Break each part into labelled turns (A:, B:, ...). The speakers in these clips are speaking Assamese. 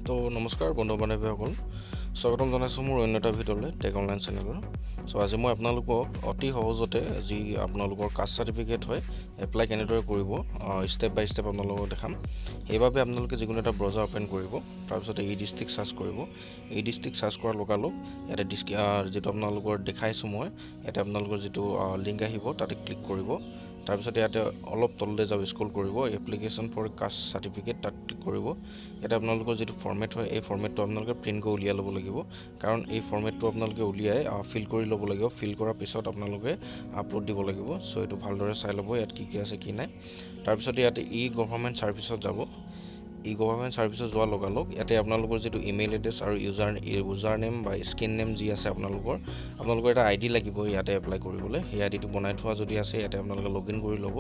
A: তো নমস্কাৰ বন্ধু বান্ধৱীসকল স্বাগতম জনাইছোঁ মোৰ অন্য এটা ভিডিঅ'লৈ টেক অনলাইন চেনেলৰ আজি মই আপোনালোকক অতি সহজতে যি আপোনালোকৰ কাষ্ট চাৰ্টিফিকেট হয় এপ্লাই কেনেদৰে কৰিব ষ্টেপ বাই ষ্টেপ আপোনালোকক দেখাম সেইবাবে আপোনালোকে যিকোনো এটা ব্ৰাউজাৰ ওপেন কৰিব তাৰপিছত এই ডিষ্ট্ৰিক্ট সাৰ্চ কৰিব এই ডিষ্ট্ৰিক্ট সাৰ্চ কৰাৰ লগালগ ইয়াতে যেটো আপোনালোকৰ দেখাইছোঁ মই ইয়াতে আপোনালোকৰ যেটো লিংক আহিব তাতে ক্লিক কৰিব তাৰপিছত ইয়াতে অলপ তললৈ যাব স্ক্ৰল কৰিব এপ্লিকেশ্যন ফৰ কাষ্ট চাৰ্টিফিকেট তাত ক্লিক কৰিব ইয়াতে আপোনালোকৰ যেটো ফৰমেট হয় এই ফৰমেটটো আপোনালোকে প্ৰিন্ট কৰি উলিয়াই ল'ব লাগিব কাৰণ এই ফৰমেটটো আপোনালোকে উলিয়াই ফিল কৰি ল'ব লাগিব ফিল কৰাৰ পিছত আপোনালোকে আপলোড দিব লাগিব সো এটো ভালদৰে চাই ল'ব ইয়াত কি আছে কি নাই তাৰপিছত ইয়াতে ই গভৰ্ণমেণ্ট সাৰ্ভিসত যাব ই গভৰ্ণমেণ্ট সাৰ্ভিসত যোৱাৰ লগালগ ইয়াতে আপোনালোকৰ যেটো ইমেইল এড্ৰেছ আৰু ইউজাৰ নেম বা স্কিন নেম যি আছে আপোনালোকৰ এটা আইডি লাগিব ইয়াতে এপ্লাই কৰিবলৈ এই আইডিটো বনাই থোৱা যদি আছে ইয়াতে আপোনালোকে লগইন কৰি ল'ব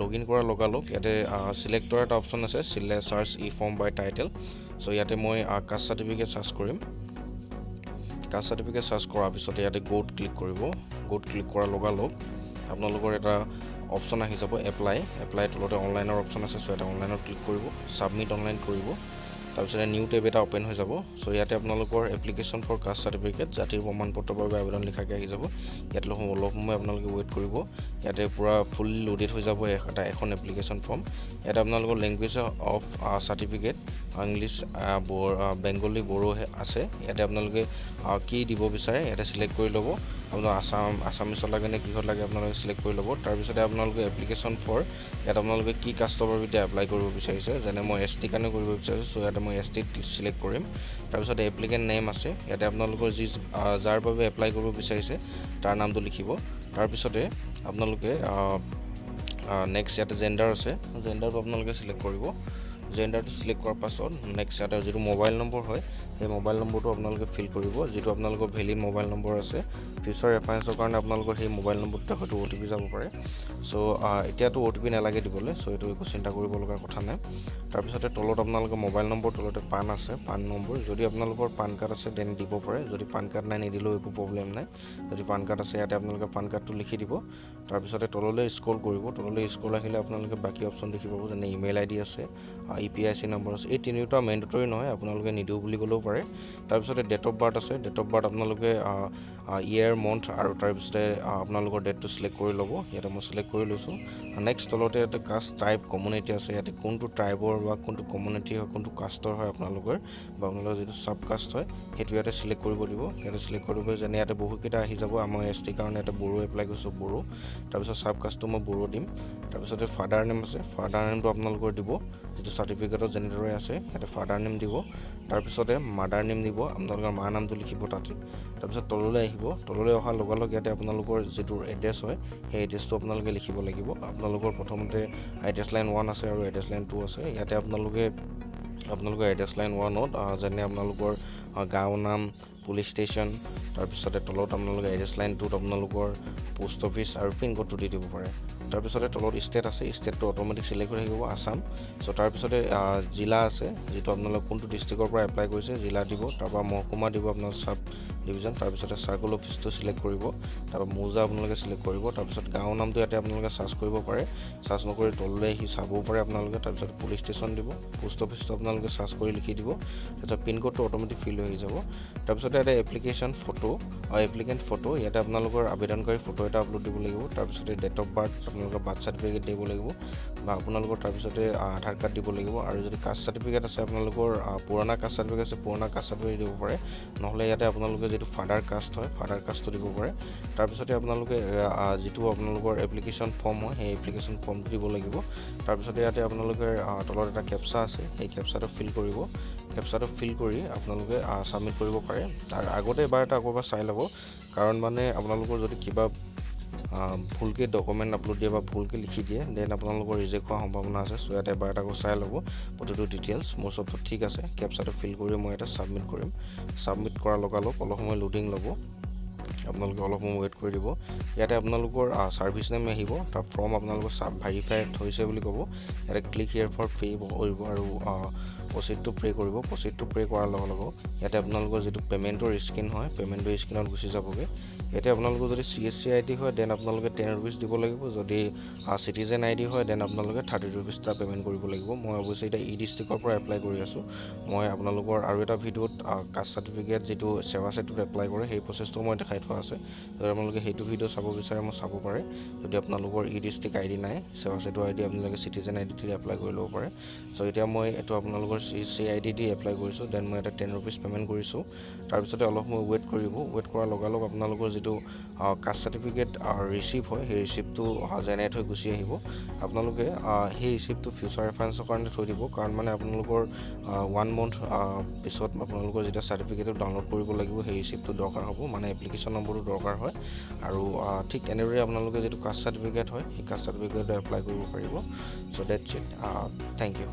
A: লগইন কৰাৰ লগালগ ইয়াতে সিলেক্টৰ এটা অপচন আছে সাৰ্চ ই ফৰ্ম বাই টাইটেল সো ইয়াতে মই কাষ্ট চাৰ্টিফিকেট সাৰ্চ কৰিম কাষ্ট চাৰ্টিফিকেট সাৰ্চ কৰাৰ পিছত ইয়াতে গোত ক্লিক কৰিব গোত ক্লিক কৰাৰ লগালগ আপোনালোকৰ এটা অপচন আহি যাব এপ্লাই তলতে অনলাইনৰ অপচন আছে সো এটা অনলাইনত ক্লিক কৰিব সাবমিট অনলাইন কৰিব তাৰপিছত নিউ টেব এটা ওপেন হৈ যাব সো ইয়াতে আপোনালোকৰ এপ্লিকেশ্যন ফৰ কাষ্ট চাৰ্টিফিকেট জাতিৰ প্ৰমাণপত্ৰৰ বাবে আবেদন লিখাকে আহি যাব ইয়াত অলপ সময় আপোনালোকে ৱেইট কৰিব ইয়াতে পুৰা ফুল লোডেড হৈ যাব এখন এপ্লিকেশ্যন ফৰ্ম ইয়াতে আপোনালোকৰ language of certificate English Bengali Bodo আছে ইয়াতে আপোনালোকে কি দিব বিচাৰে ইয়াতে সিলেক্ট কৰি ল'ব আপোনাৰ আসামিছত লাগে নে কিহত লাগে আপোনালোকে সিলেক্ট কৰি ল'ব তাৰপিছতে আপোনালোকে এপ্লিকেশ্যন ফৰ ইয়াত আপোনালোকে কি কাষ্টৰ বাবে এপ্লাই কৰিব বিচাৰিছে যেনে মই এসটি কাৰণে কৰিব বিচাৰিছোঁ সো ইয়াতে মই এসটি সিলেক্ট কৰিম তাৰপিছত এপ্লিকেণ্ট নেম আছে ইয়াতে আপোনালোকৰ যাৰ বাবে এপ্লাই কৰিব বিচাৰিছে তাৰ নামটো লিখিব তাৰপিছতে আপোনালোকে নেক্সট ইয়াতে জেন্ডাৰ আছে জেন্ডাৰটো আপোনালোকে সিলেক্ট কৰিব জেন্ডাৰটো সিলেক্ট কৰাৰ পাছত নেক্সট ইয়াতে যেটো মোবাইল নম্বৰ হয় এই মোবাইল নম্বৰটো আপোনালোকে ফিল কৰিব যেটো আপোনালোকৰ ভ্যালিড মোবাইল নম্বৰ আছে ফিউচাৰ ৰেফাৰেন্সৰ কাৰণে আপোনালোকৰ সেই মোবাইল নম্বৰটো হয়তো ওটিপি যাব পাৰে সো এতিয়াতো ওটিপি নালাগে দিবলৈ সো এটো একো চিন্তা কৰিব লগা কথা নাই তাৰপিছতে তলত আপোনালোকৰ মোবাইল নম্বৰ তলতে পান আছে পান নম্বৰ যদি আপোনালোকৰ পান কাৰ্ড আছে দেন দিব পাৰে যদি পান কাৰ্ড নাই নিদিলেও একো প্ৰবলেম নাই যদি পান কাৰ্ড আছে ইয়াতে আপোনালোকে পান কাৰ্ডটো লিখি দিব তাৰপিছতে তললৈ স্ক্ৰল কৰিব তললৈ স্ক্ৰল আহিলে আপোনালোকে বাকি অপচন দেখি পাব যেনে ইমেইল আইডি আছে ইপিআইসি নম্বৰ আছে এই তিনিটা মেন্ডেটৰি নহয় আপোনালোকে নিদিও বুলি ক'লেও পাৰে তাৰপিছতে ডেট অফ বাৰ্থ আছে ডেট অফ বাৰ্থ আপোনালোকে ইয়াৰ মন্থ আৰু তাৰপিছতে আপোনালোকৰ ডেটটো সিলেক্ট কৰি ল'ব ইয়াতে মই সিলেক্ট কৰি লৈছোঁ নেক্সট তলতে ইয়াতে কাষ্ট টাইপ কমিউনিটি আছে ইয়াতে কোনটো ট্ৰাইবৰ বা কোনটো কমিউনিটি হয় কোনটো কাষ্টৰ হয় আপোনালোকৰ যেটো সাব কাষ্ট হয় হেতু ইয়াতে সিলেক্ট কৰিব দিব ইয়াতে সিলেক্ট কৰিব যেনে ইয়াতে বহুকেইটা আহি যাব আমাৰ এসটি কাৰণে এটা বড়ো এপ্লাই কৰিছো বড়ো তাৰপিছত সাব কাষ্টটো মই বড়ো দিম তাৰপিছতে ফাদাৰ নেম আছে ফাদাৰ নেমটো আপোনালোকৰ দিব যেটো চাৰ্টিফিকেটত যেনেদৰে আছে ইয়াতে ফাদাৰ নেম দিব তাৰপিছতে মাদাৰ নেম দিব আপোনালোকৰ মা নামটো লিখিব তাতে তাৰপিছত তললৈ আহিব তললৈ অহাৰ লগালগ ইয়াতে আপোনালোকৰ যেটো এড্ৰেছ হয় সেই এড্ৰেছটো আপোনালোকে লিখিব লাগিব আপোনালোকৰ প্ৰথমতে এড্ৰেছ লাইন 1 আছে আৰু এড্ৰেছ লাইন 2 আছে ইয়াতে আপোনালোকৰ এড্ৰেছ লাইন 1ত যেনে আপোনালোকৰ গাঁও নাম পুলিচ ষ্টেচন তাৰপিছতে তলত আপোনালোকে এড্ৰেছ লাইন 2ত আপোনালোকৰ পোষ্ট অফিচ আৰু পিন কোডটো দি দিব পাৰে তাৰপিছতে তলত ষ্টেট আছে ষ্টেটটো অটোমেটিক সিলেক্ট হৈ থাকিব আসাম সো তাৰপিছতে জিলা আছে যেটো আপোনালোক কোনটো ডিস্ট্ৰিক্টৰ পৰা এপ্লাই কৰিছে জিলা দিব তাৰপৰা মহকুমা দিব আপোনাৰ সাব ডিভিজন তাৰপিছতে সাৰ্কল অফিসটো সিলেক্ট কৰিব তাৰপৰা মৌজা আপোনালোকে সিলেক্ট কৰিব তাৰপিছত গাঁও নামটো ইয়াতে আপোনালোকে সাৰ্চ কৰিব পাৰে সাৰ্চ নকৰি তললৈ আহি চাবও পাৰে আপোনালোকে তাৰপিছত পুলিচ ষ্টেচন দিব পোষ্ট অফিসটো আপোনালোকে সাৰ্চ কৰি লিখি দিব তাৰপিছত পিন কোডটো অটোমেটিক ফিল হৈ যাব তাৰপিছত ইয়াতে এপ্লিকেশ্যন ফটো এপ্লিকেণ্ট ফটো ইয়াতে আপোনালোকৰ আবেদনকাৰী ফটো এটা আপলোড দিব লাগিব তাৰপিছতে ডেট অফ বাৰ্থ আপোনালোকৰ বাৰ্থ চাৰ্টিফিকেট দিব লাগিব বা আপোনালোকৰ তাৰপিছতে আধাৰ কাৰ্ড দিব লাগিব আৰু যদি কাষ্ট চাৰ্টিফিকেট আছে আপোনালোকৰ পুৰণা কাষ্ট চাৰ্টিফিকেট আছে পুৰণা কাষ্ট চাৰ্টিফিকেট দিব পাৰে নহলে ইয়াতে আপোনালোকে যেটো ফাদাৰ কাষ্ট হয় ফাদাৰ কাষ্টটো দিব পাৰে তাৰপিছতে আপোনালোকে যেটো আপোনালোকৰ এপ্লিকেশ্যন ফৰ্ম হয় সেই এপ্লিকেশ্যন ফৰ্মটো দিব লাগিব তাৰপিছতে ইয়াতে আপোনালোকে তলত এটা কেপচা আছে সেই কেপচাটো ফিল কৰিব কেপচাটো ফিল কৰি আপোনালোকে সাবমিট কৰিব পাৰে তাৰ আগতে এবাৰ এটা আকৌবাৰ চাই ল'ব কাৰণ মানে আপোনালোকৰ যদি কিবা ভুলকে ডকুমেন্ট আপলোড দিয়ে বা ভুলকে লিখি দিয়ে দেন আপোনালোকৰ ৰিজেক্ট হোৱাৰ সম্ভাৱনা আছে সো ইয়াতে এবাৰ এটা চাই ল'ব প্ৰতিটো ডিটেইলছ মোৰ সব ঠিক আছে কেপচাটো ফিল কৰি মই এটা সাবমিট কৰিম সাবমিট কৰাৰ লগালগ অলপ সময় লোডিং ল'ব আপোনালোকে অলপ সময় ৱেইট কৰি দিব। ইয়াতে আপোনালোকৰ ছাৰ্ভিচ নেম আহিব, তাৰ ফৰ্ম আপোনালোকৰ ভেৰিফাইড হৈছে বুলি ক'ব। ইয়াতে ক্লিক হিয়াৰ ফৰ পে কৰিব আৰু প্ৰচিডটো প্ৰে কৰিব। প্ৰচিডটো প্ৰে কৰাৰ লগে লগে ইয়াতে আপোনালোকৰ যিটো পে'মেণ্টৰ স্ক্ৰীণ হয়, পে'মেণ্টৰ স্ক্ৰীণত গুচি যাবগৈ। ইয়াতে আপোনালোকৰ যদি CSC ID হয় দেন আপোনালোকে 10 rupees দিব লাগিব। যদি চিটিজেন ID হয় দেন আপোনালোকে 30 rupees এটা পে'মেণ্ট কৰিব লাগিব। মই অৱশ্যে এতিয়া ডিষ্ট্ৰিক্টৰ পৰা এপ্লাই কৰি আছোঁ। মই আপোনালোকৰ আৰু এটা ভিডিঅ'ত কাষ্ট চাৰ্টিফিকেট যিটো সেৱা সেতুত এপ্লাই কৰে সেই প্ৰচেছটো মই দেখাই থোৱা আছে। যদি আপোনালোকে সেইটো ভিডিঅ' চাব বিচাৰে মই চাব পাৰে। যদি আপোনালোকৰ ডিষ্ট্ৰিক্ট ID নাই, সেৱা সেতু ID আপোনালোকে চিটিজেন ID দি এপ্লাই কৰি ল'ব পাৰে। চ' এতিয়া মই এইটো আপোনালোকৰ CSC ID দি এপ্লাই কৰিছোঁ। দেন মই এটা 10 rupees পে'মেণ্ট কৰিছোঁ। তাৰপিছতে অলপ মই ৱেইট কৰিব। ৱেইট কৰাৰ লগে লগে আপোনালোকৰ যিটো কাষ্ট চাৰ্টিফিকেট ৰিচিপ্ট হয় সেই ৰিচিপ্টটো জেনেৰেট হৈ গুচি আহিব। আপোনালোকে সেই ৰিচিপ্টটো ফিউচাৰ ৰেফাৰেঞ্চৰ কাৰণে থৈ দিব, কাৰণ মানে আপোনালোকৰ 1 month পিছত আপোনালোকৰ যেতিয়া চাৰ্টিফিকেটটো ডাউনলোড কৰিব লাগিব সেই ৰিচিপ্টটো দৰকাৰ হ'ব, মানে এপ্লিকেশ্যন নম্বৰটো দৰকাৰ হয়। আৰু ঠিক তেনেদৰে আপোনালোকে যিটো কাষ্ট চাৰ্টিফিকেট হয় সেই কাষ্ট চাৰ্টিফিকেটটো এপ্লাই কৰিব পাৰিব। চ' ডেটছ ইট, থেংক ইউ।